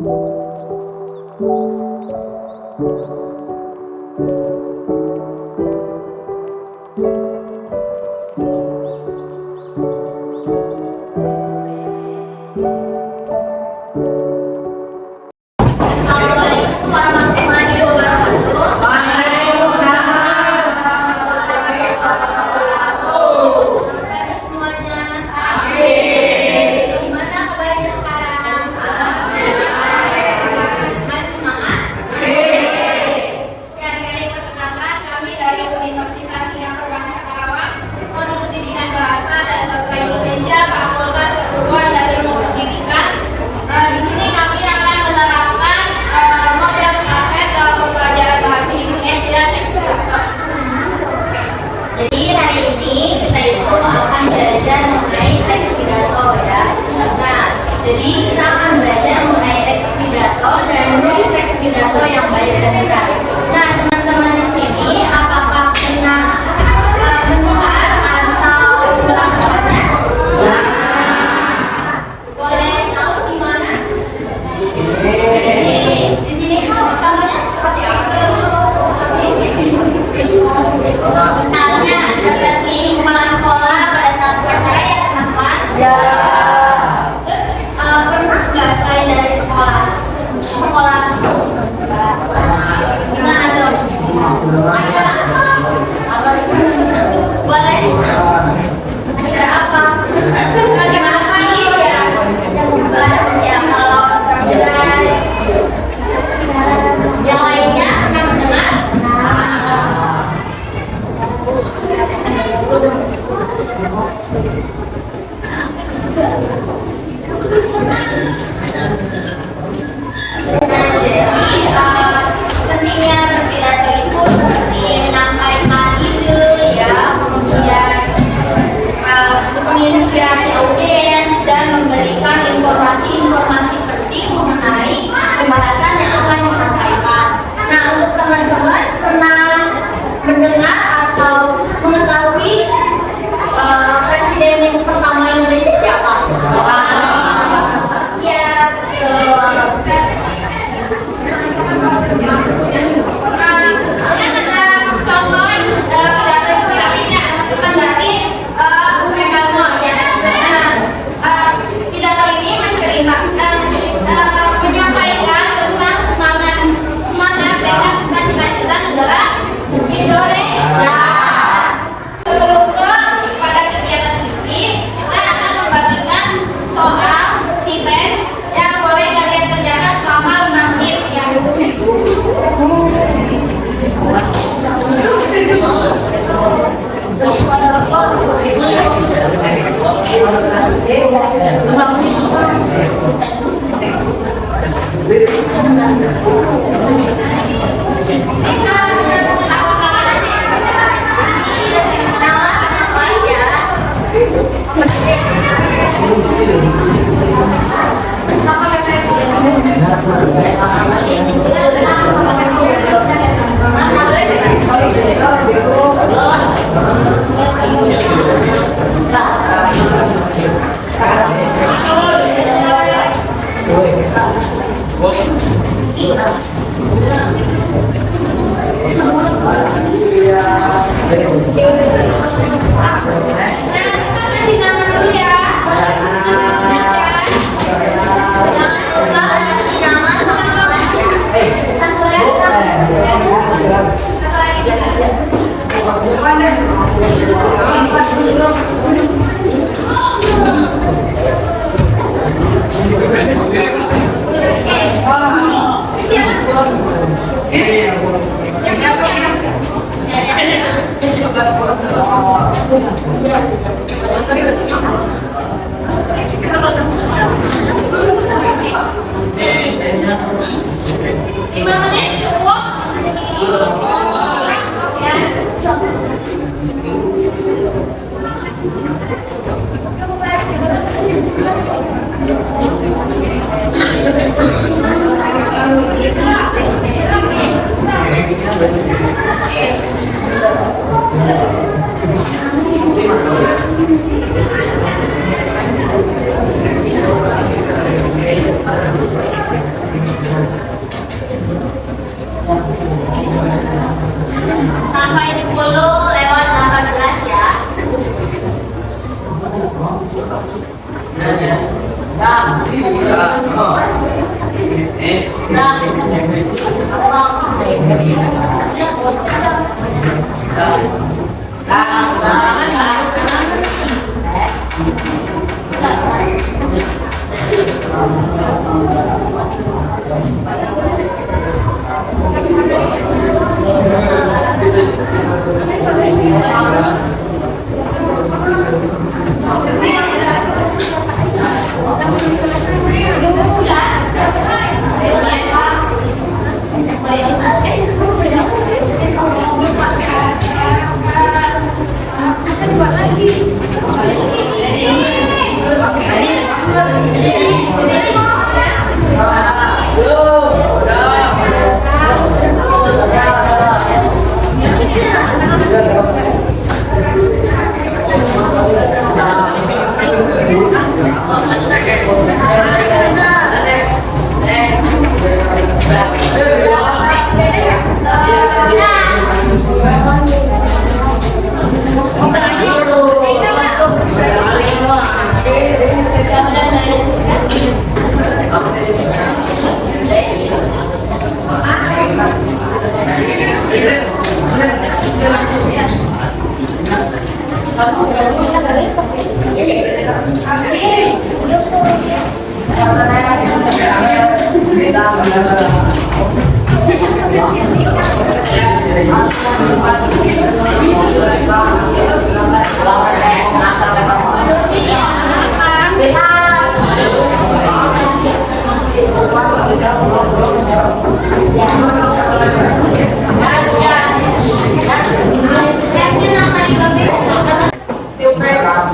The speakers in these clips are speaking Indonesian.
Assalamualaikum warahmatullahi wabarakatuh. Gimana semuanya? Gimana kabarnya sekarang? Masih semangat? Kali-kali perkenalkan, kami dari Universitas Singapura Bangsa Karawang, Prodi Pendidikan Bahasa dan Sastra Indonesia, Fakultas Keguruan dan Ilmu Pendidikan. Di sini kami akan menerapkan model kaset dalam pembelajaran bahasa Indonesia. Jadi hari ini kita itu akan belajar mengenai teks pidato ya. Nah, jadi kita akan belajar mengenai teks pidato dan menulis teks pidato yang baik dan benar. Nah, teman-teman di sini apakah pernah mendengar atau melakukannya? Boleh tahu di mana? Di sini tuh contohnya seperti apa tuh? Misalnya seperti kepala sekolah pada saat upacara ya teman-teman. Ya. Terus pernah nggak selain dari sekolah? Sekolah gimana tuh? Acara apa? Boleh? Acara apa? Gimana sih ya? Ya kalau yang lainnya pernah mendengar? Pentingnya berpidato itu seperti menyampaikan ide ya, kemudian menginspirasi audiens dan memberikan informasi-informasi penting mengenai pembahasan yang akan disampaikan. Nah, untuk teman-teman pernah mendengar atau mengetahui presiden yang pertama Indonesia siapa? Ya, Kemudian ada contoh pidato inspirasinya, teman-teman dari Soekarno ya. Pidato ini menceritakan menyampaikan tentang semangat tekad dan cita-cita negara Indonesia. Sebelum pada kegiatan ini, kita akan membagikan soal tes yang boleh kalian kerjakan selama 5 menit ya. Bisa mengetahui kalian aja ya. nama sama kelas ya. Kita kasih nama dulu ya. Jangan lupa kasih nama sama kelas ya. Satu lagi. Satu lagi. Lima menit cukup.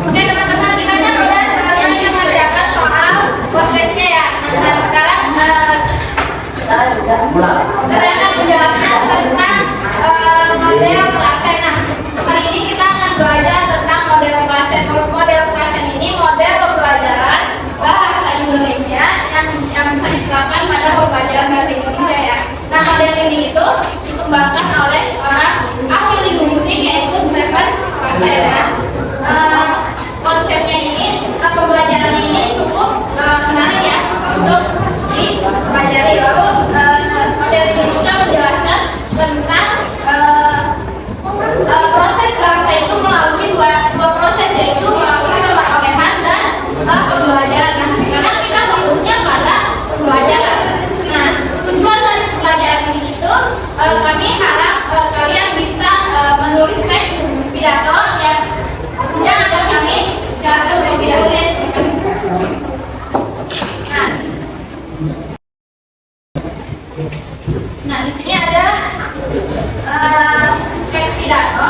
Oke teman-teman, kita kan udah selesai mengerjakan soal prosesnya ya. Nah sekarang saya akan menjelaskan tentang model klasen. Nah kali ini kita akan belajar tentang model klasen. Model klasen ini model pembelajaran bahasa Indonesia yang bisa diterapkan pada pembelajaran bahasa Indonesia ya. Nah model ini itu dikembangkan oleh seorang ahli linguistik yaitu Stephen Krasena. Konsepnya ini, pembelajaran ini cukup menarik ya untuk dipelajari. Lalu model ini juga menjelaskan tentang proses bahasa itu melalui dua proses, yaitu melalui perolehan dan pembelajaran. Nah, sekarang kita fokusnya pada pembelajaran. Nah, tujuan dari pembelajaran ini itu kami harap kalian bisa menulis teks pidato yang akan kami jelaskan terlebih dahulu. Nah, di sini ada teks pidato.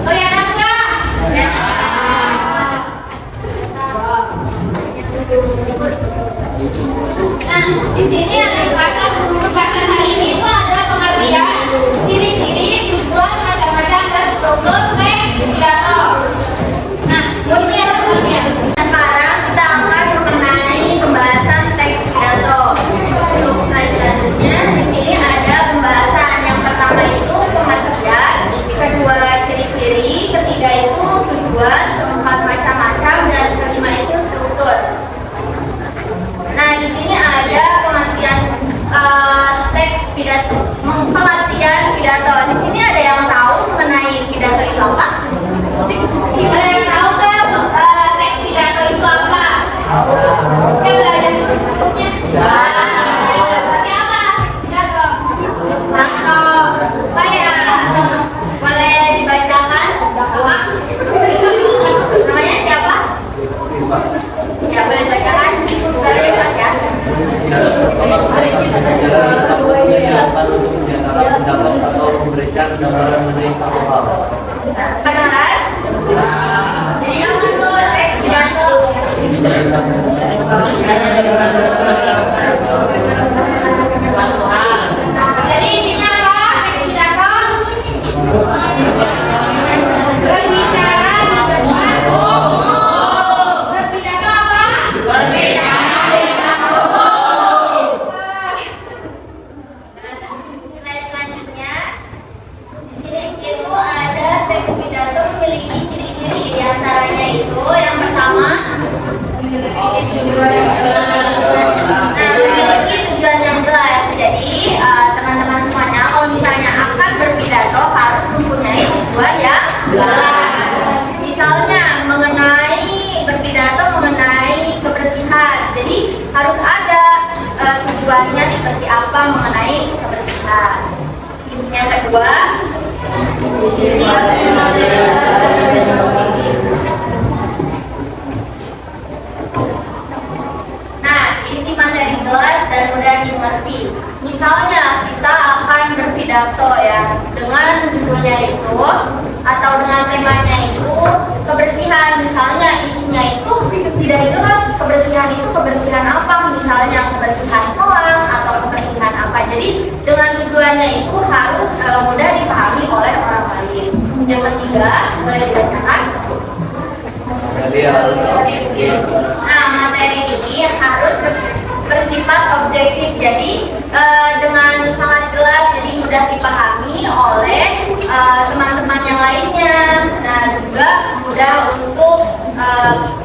Kelihatan nggak? Nah, di sini ada tugasan hari ini itu ada pengertian, ciri-ciri, tujuan, macam-macam dan struktur teks pidato. Nah, ini ada pengertian. Sekarang kita akan mengenai pembahasan teks pidato. Untuk slide selanjutnya, di sini ada pembahasan. Yang pertama itu pengertian, kedua ciri-ciri, ketiga itu tujuan, keempat macam-macam, dan kelima itu struktur. Nah, di sini ada pengertian teks pidato, pengertian pidato. Di sini ada yang tahu mengenai pidato itu apa? Ada yang tahu nggak teks pidato itu apa? Kita belajar dulu sebelumnya. Seperti apa? Pidato. Boleh dibacakan? Namanya siapa? Ya, boleh dibacakan. Bukan di kelas ya. Memberikan gambaran mengenai satu hal. Benar? Jadi apa tuh teks pidato? Jadi intinya apa? Teks pidato berbicara di depan umum. Berpidato apa? Slide selanjutnya, di sini itu ada teks pidato memiliki ciri-ciri. Di antaranya itu yang pertama, memiliki tujuan yang jelas. Jadi teman-teman semuanya, kalau misalnya akan berpidato harus mempunyai tujuan yang jelas. Misalnya berpidato mengenai kebersihan, jadi harus ada tujuannya seperti apa mengenai kebersihan. Yang kedua, isi materi jelas dan mudah dimengerti. Misalnya kita akan berpidato ya dengan judulnya itu atau dengan temanya itu kebersihan. Misalnya isinya itu tidak jelas kebersihan itu kebersihan apa, misalnya kebersihan kelas atau kebersihan apa. Jadi dengan tujuannya itu harus mudah dipahami oleh orang lain. Yang ketiga, boleh dibacakan. Materi ini harus bersifat objektif. Jadi dengan sangat jelas, jadi mudah dipahami oleh teman-teman yang lainnya. Nah, juga mudah untuk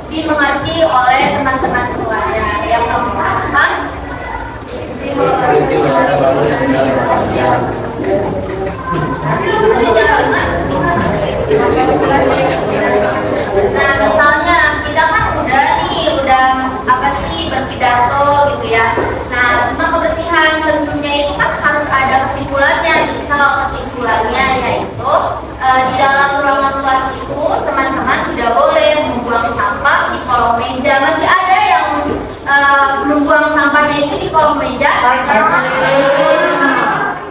dimengerti oleh teman-teman semuanya. Yang pertama, nah, misalnya kita kan udah apa sih berpidato gitu ya. Nah, tentang kebersihan tentunya itu kan harus ada kesimpulannya. Misal kesimpulannya yaitu di dalam ruangan kelas itu teman-teman tidak boleh membuang sampah di kolong meja. Masih ada yang membuang sampahnya itu di kolong meja? Masih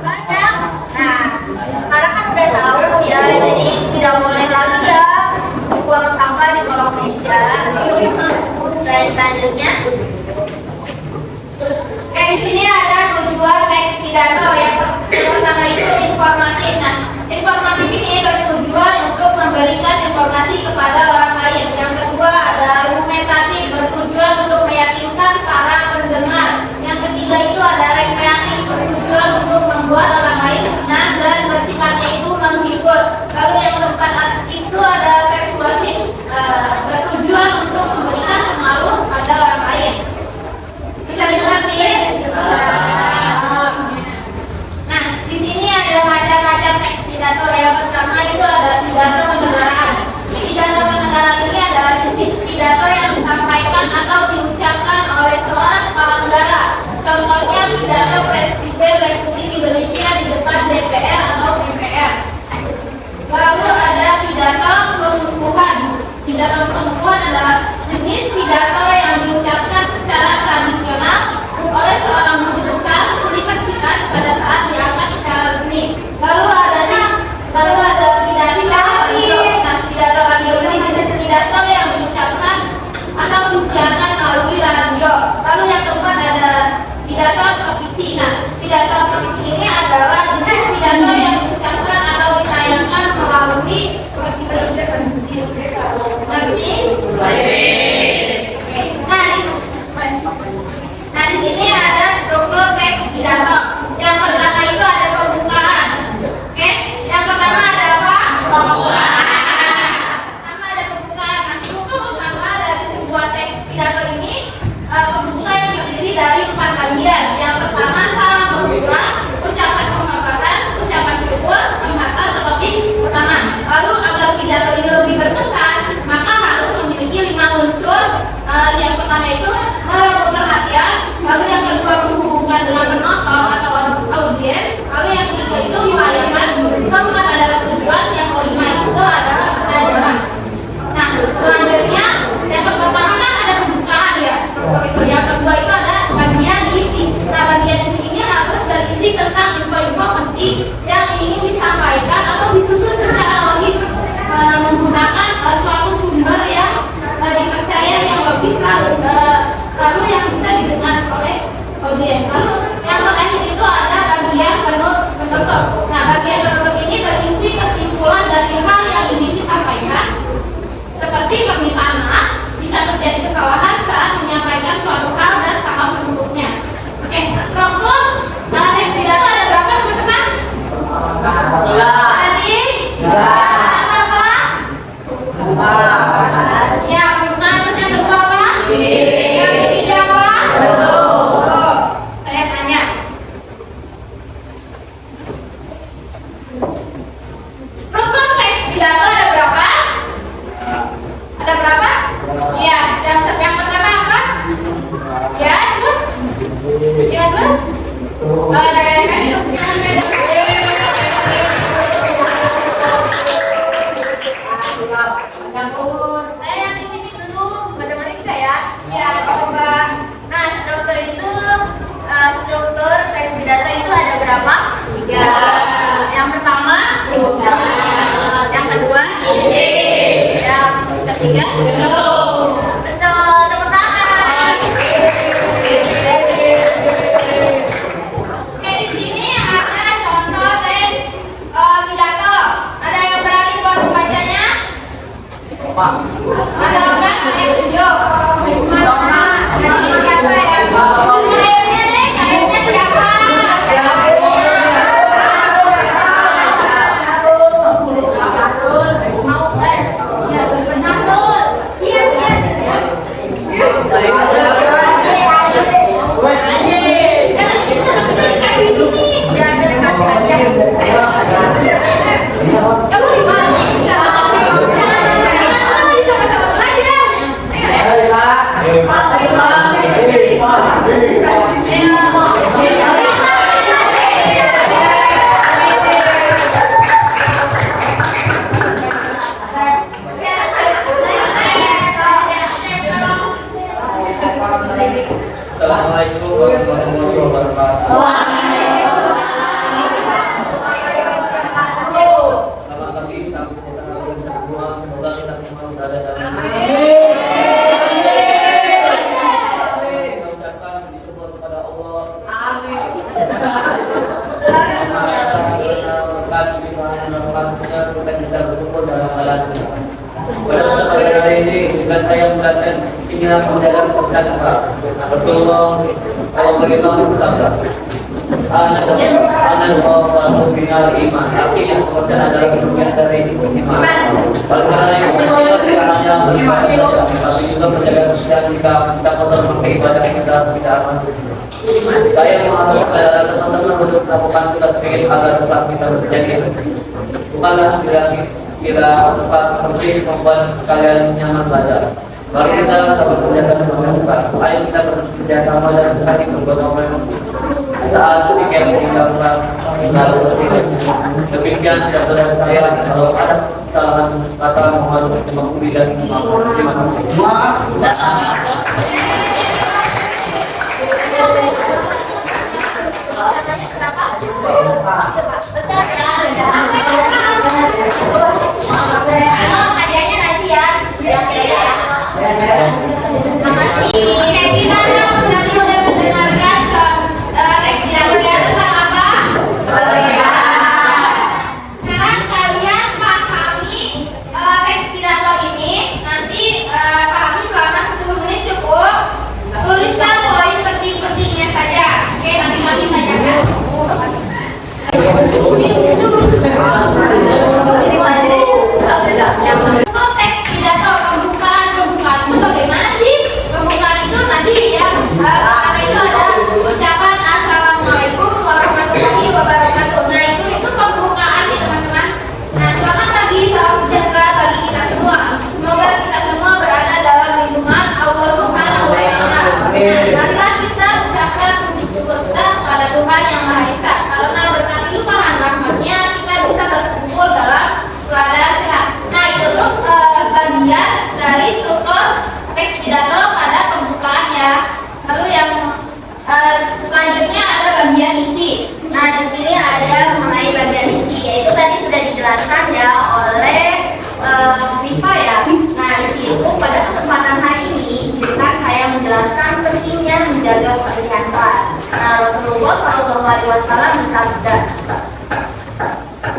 banyak. Nah, sekarang kan udah tahu ya, jadi tidak boleh lagi ya buang sampah di kolong meja. Selanjutnya, di sini ada tujuan teks pidato. Yang pertama itu informatif. Nah, informatif ini bertujuan untuk memberikan informasi kepada orang lain. Yang kedua ada argumentatif, bertujuan untuk meyakinkan para pendengar. Yang ketiga itu ada rekreatif, bertujuan untuk membuat orang lain senang dan bersifatnya itu menghibur. Lalu yang keempat itu ada persuasif, bertujuan untuk memberikan pengaruh pada orang lain. Bisa dimengerti? Nah, di sini ada macam-macam teks pidato. Yang pertama itu ada pidato kenegaraan. Pidato kenegaraan ini adalah jenis pidato yang disampaikan atau diucapkan oleh seorang kepala negara. Contohnya pidato Presiden Republik Indonesia di depan DPR atau MPR. Lalu ada pidato pengukuhan. Pidato pengukuhan adalah jenis pidato yang diucapkan secara tradisional oleh seorang guru besar universitas pada saat diangkat secara resmi. Lalu ada pidato radio ini jenis pidato yang diucapkan atau disiarkan melalui radio. Lalu yang keempat ada pidato televisi. Nah, pidato televisi ini adalah jenis pidato yang diucapkan atau ditayangkan melalui Nah, di sini ada struktur teks pidato. Yang pertama itu ada pembukaan. Oke, yang pertama ada apa? Pembukaan. Pertama ada pembukaan. Nah, struktur utama dari sebuah teks pidato ini pembuka yang terdiri dari 4 bagian. Yang pertama salam pembuka, ucapan pemaparan, ucapan penutup, pembahasan topik utama. Lalu agar pidato ini lebih berkesan, maka harus memiliki 5 unsur. Yang pertama itu merebut perhatian, lalu yang kedua menghubungkan dengan penonton atau audiens, lalu yang ketiga itu melayani, keempat adalah tujuan, yang kelima itu adalah pelajaran. Nah, selanjutnya yang pertama kan ada pembukaan ya, yang kedua itu ada bagian isi. Nah, bagian isi ini harus berisi tentang info-info penting yang ingin disampaikan atau disusun secara logis menggunakan suatu sumber yang dipercaya yang logis, lalu yang bisa didengar oleh audiens. Lalu yang terakhir itu ada bagian penutup. Nah, bagian penutup ini berisi kesimpulan dari hal yang ingin disampaikan, seperti permintaan maaf jika terjadi kesalahan saat menyampaikan suatu hal dan sama penutupnya. Oke, struktur teks pidato ada berapa teman-teman? Tadi? Apa? Ya, terus yang kedua apa? Saya yang di sini dulu, benar-benar enggak ya? Ya, coba. Nah, struktur teks bidata itu ada berapa? 3. Yang pertama, yang kedua, yang ketiga, betul, tepuk tangan. Oke, di sini ada contoh tes pidato. Ada yang berani buat membacanya? Ada enggak? Saya tunjuk. Di sini siapa ya? Kayaknya deh, kayaknya siapa? Ya, Gus Abdul. Yes, yes, yes. Jangan kasih gini. Jangan kasih aja. Kamu di mana? Jangan sama-sama belajar. Assalamualaikum warahmatullahi wabarakatuh. Selamat pagi, salam sejahtera semua. Semoga kita semua berada dalam kita ucapkan bersyukur kepada Allah. Kita bisa berkumpul dalam salat. Pada kesempatan hari ini, dengan saya menjelaskan keinginan menjaga kesehatan Rasulullah SAW bersabda, Anak wa binal iman, artinya kepercayaan adalah bagian dari iman. Oleh karena itu, tidak hanya beribadah, tapi juga menjaga kesehatan kita kotor memakai ibadah kita tidak aman. Saya mengharap teman-teman untuk melakukan tugas sebagai agar tetap kita berjanji. Bukanlah bila pas seperti membuat kalian nyaman belajar. Mari kita bekerja dan melakukan. Ayo kita bekerja sama dan saling bergotong royong. Saat sekian tinggal kelas tidak. Demikian sudah dari saya. Kalau ada kesalahan kata mohon dimaklumi dan dimaklumi. Terima kasih. Hadiahnya nanti ya. Terima kasih. Oke, kita tadi udah mendengarkan teks pidato ya tentang apa? Sekarang kalian pahami teks pidato ini. Nanti pahami selama 10 menit cukup. Tuliskan poin penting-pentingnya saja. Oke, nanti kami tanyakan. Oh, teks pidato pembukaan itu bagaimana sih? Pembukaan itu nanti ya karena itu ada ucapan assalamualaikum warahmatullahi wabarakatuh. Nah itu pembukaan nih teman-teman. Nah selamat pagi, salam sejahtera bagi kita semua. Semoga kita semua berada dalam lindungan Allah Subhanahu wa Ta'ala. Nah marilah kita ucapkan puji syukur kita kepada Tuhan yang Maha Esa. Karena berkat limpahan rahmatnya kita bisa berkumpul dalam keadaan sehat. Nah itu tuh bagian dari struktur teks pidato pada pembukaan ya. Lalu yang selanjutnya ada bagian isi. Nah, di sini ada mengenai bagian isi, yaitu tadi sudah dijelaskan ya oleh Viva ya. Nah, isi itu pada kesempatan hari ini, izinkan saya menjelaskan pentingnya menjaga kebersihan kelas. Nah, Rasulullah SAW bersabda,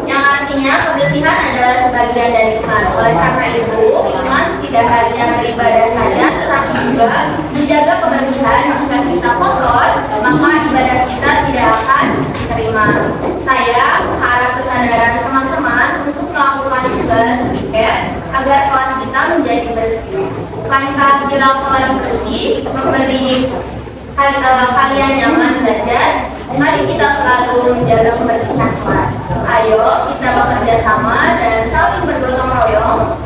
yang artinya kebersihan adalah sebagian dari iman. Oleh karena itu, iman tidak hanya beribadah saja, tetapi juga menjaga kebersihan. Jika kita kotor, maka ibadah kita tidak akan diterima. Saya harap kesadaran teman-teman untuk melakukan tugas piket agar kelas kita menjadi bersih. Bukankah bila kelas bersih memberi kalian nyaman belajar? Mari kita selalu menjaga kebersihan kelas. Ayo kita bekerja sama dan saling bergotong royong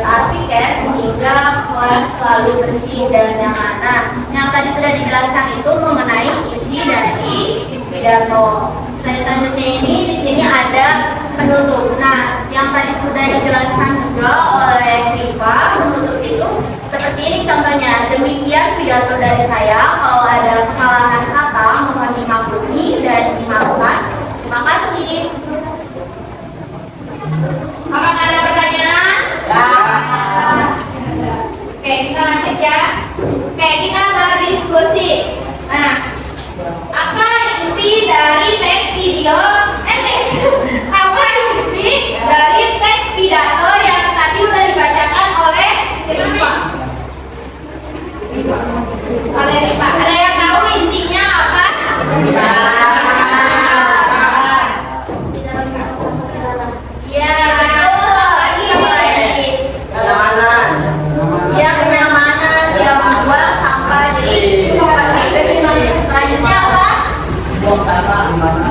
saat piket sehingga kelas selalu bersih dan nyaman. Nah, yang tadi sudah dijelaskan itu mengenai isi dari pidato. Selanjutnya ini di sini ada penutup. Nah, yang tadi sudah dijelaskan juga oleh Riva, penutup itu seperti ini contohnya. Demikian pidato dari saya. Kalau ada kesalahan kata mohon dimaklumi dan dimaafkan. Terima kasih. Apakah ada pertanyaan? Oke, kita lanjut ya. Oke, kita berdiskusi. Nah, apa inti dari teks video? Apa inti dari teks pidato yang tadi udah dibacakan oleh Riva? Oleh Riva. Ada yang tahu intinya apa? Iya, betul. Kenyamanan. Iya, kenyamanan, tidak membuang sampah. Jadi, selanjutnya apa? Buang sampah di mana?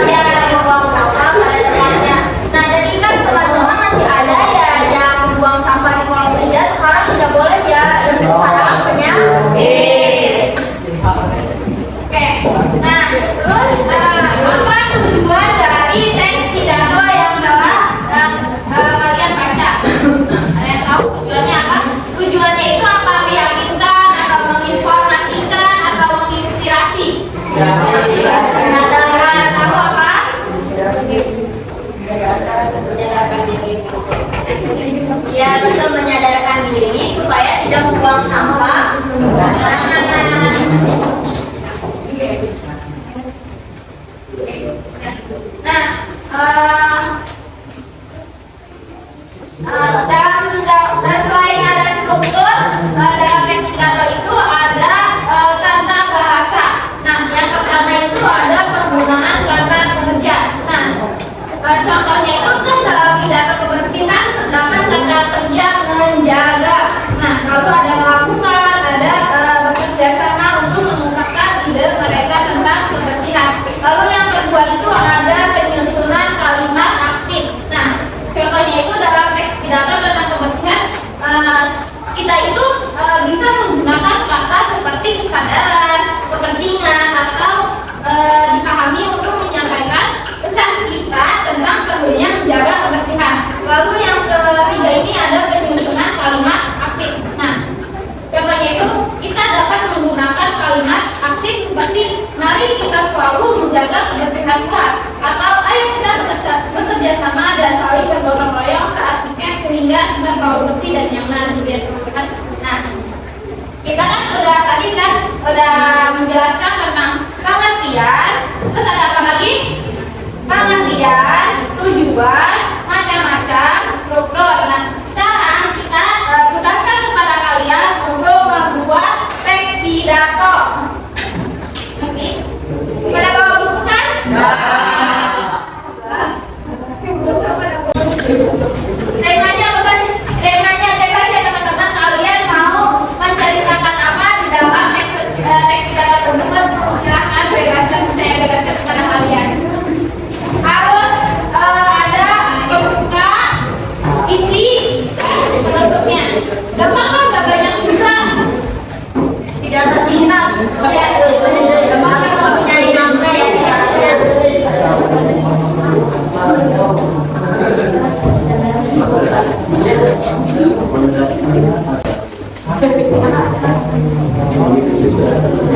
Ya, membuang sampah pada tempatnya. Nah, jadi kan teman-teman masih ada ya yang membuang sampah di kolong meja. Sekarang sudah boleh ya. Ini sekarang penyakit. Oke, nah terus apa tujuan dari teks pidato yang telah kalian baca? Ada yang tahu tujuannya apa? Tujuannya itu apa? Meyakinkan, atau menginformasikan, atau menginspirasi? Tahu apa? Menyadarkan diri. Ya, betul, menyadarkan diri supaya tidak membuang sampah sembarangan. Nah, selain ada struktur, dalam teks pidato itu ada tata bahasa. Nah, yang pertama itu ada penggunaan kata kerja. Nah, contohnya itu kan dalam pidato kebersihan terdapat kata kerja menjaga. Nah, lalu ada melakukan, ada bekerja sama untuk mengungkapkan ide mereka tentang kebersihan. Lalu yang kedua itu ada penyusunan kalimat aktif. Nah, contohnya itu dalam teks pidato tentang kebersihan, kita itu bisa menggunakan kata seperti kesadaran, kepentingan, atau dipahami untuk menyampaikan pesan kita tentang perlunya menjaga kebersihan. Lalu yang ketiga ini ada penyusunan kalimat aktif. Nah, contohnya itu kita dapat menggunakan kalimat aktif seperti mari kita selalu menjaga kebersihan kelas, atau ayo kita bekerja sama dan saling bergotong royong saat weekend sehingga kita selalu bersih dan nyaman. Nah, kita kan udah menjelaskan tentang pengertian, terus ada apa lagi? Pengertian, tujuan, macam-macam, struktur. Nah, sekarang kita tugaskan kepada kalian untuk membuat teks pidato. Oke? Pada bawa buku kan? Temanya bebas ya teman-teman. Kalian mau menceritakan apa di dalam teks pidato tersebut? Silahkan bebaskan, saya bebaskan kepada kalian. Harus ada pembuka, isi, dan penutupnya. Gampang kan? Gak banyak juga. Pidato singkat. Ya, gampang nyari angka ya di dalamnya.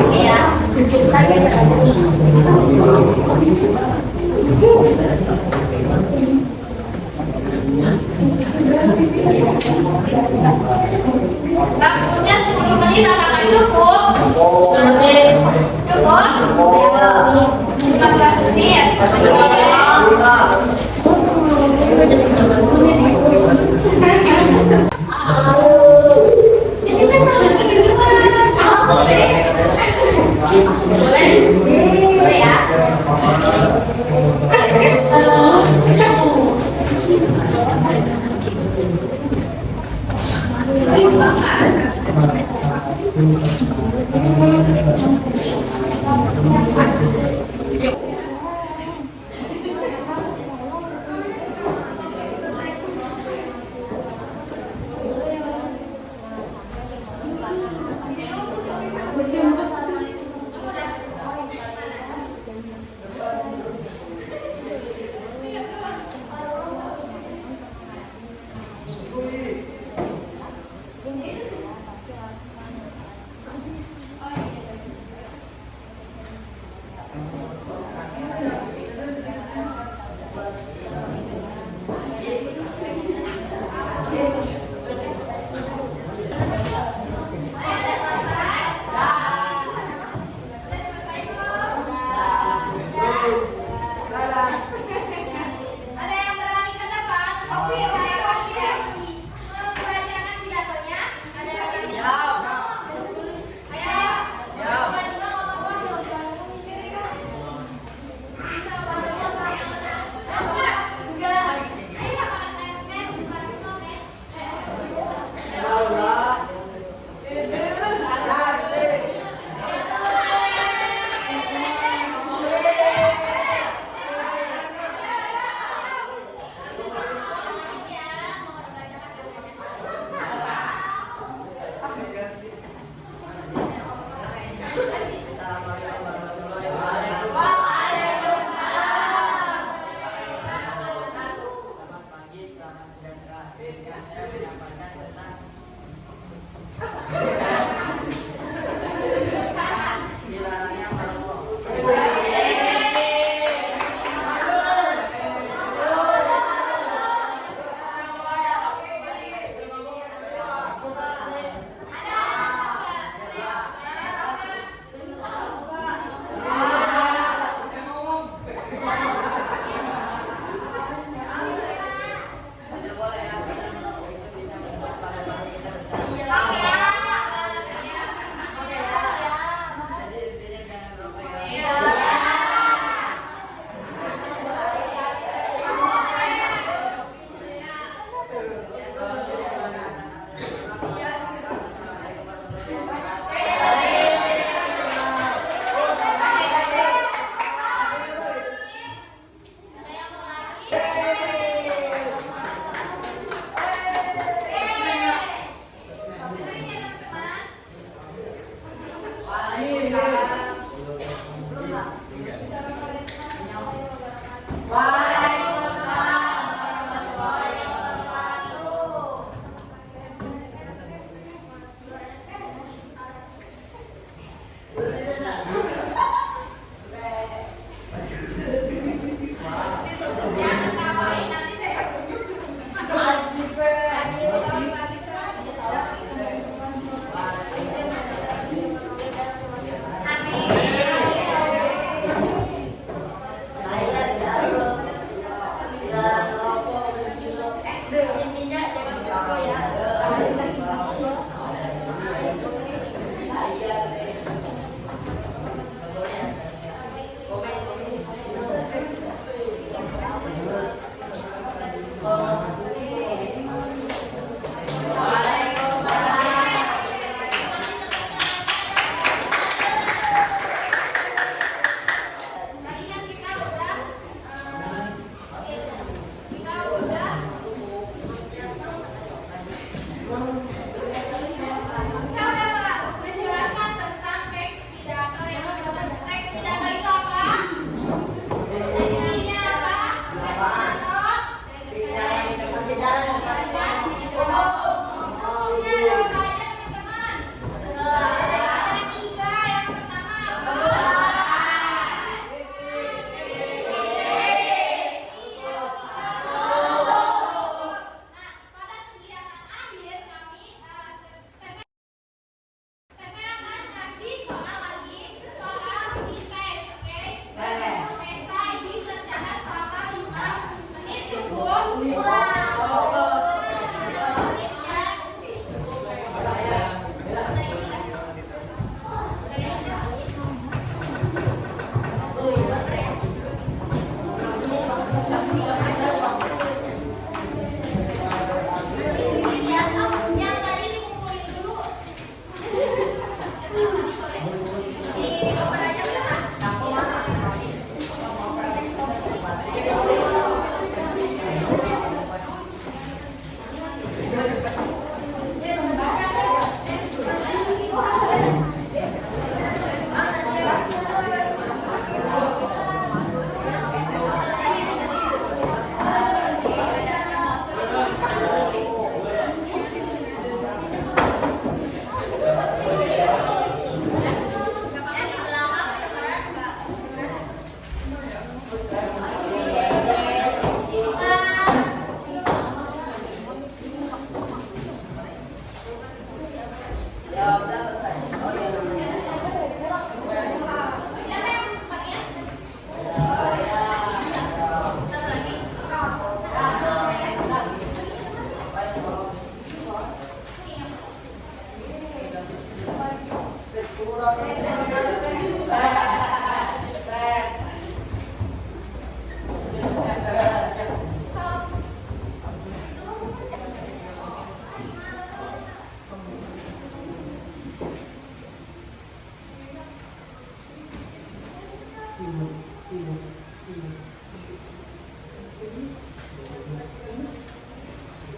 Iya. Waktunya 10 menit apakah cukup? Cukup? 15 menit. Assalamualaikum warahmatullahi wabarakatuh. Selamat pagi, selamat sejahtera. Yang saya menyampaikan tentang dilarangnya merokok.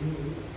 Thank you.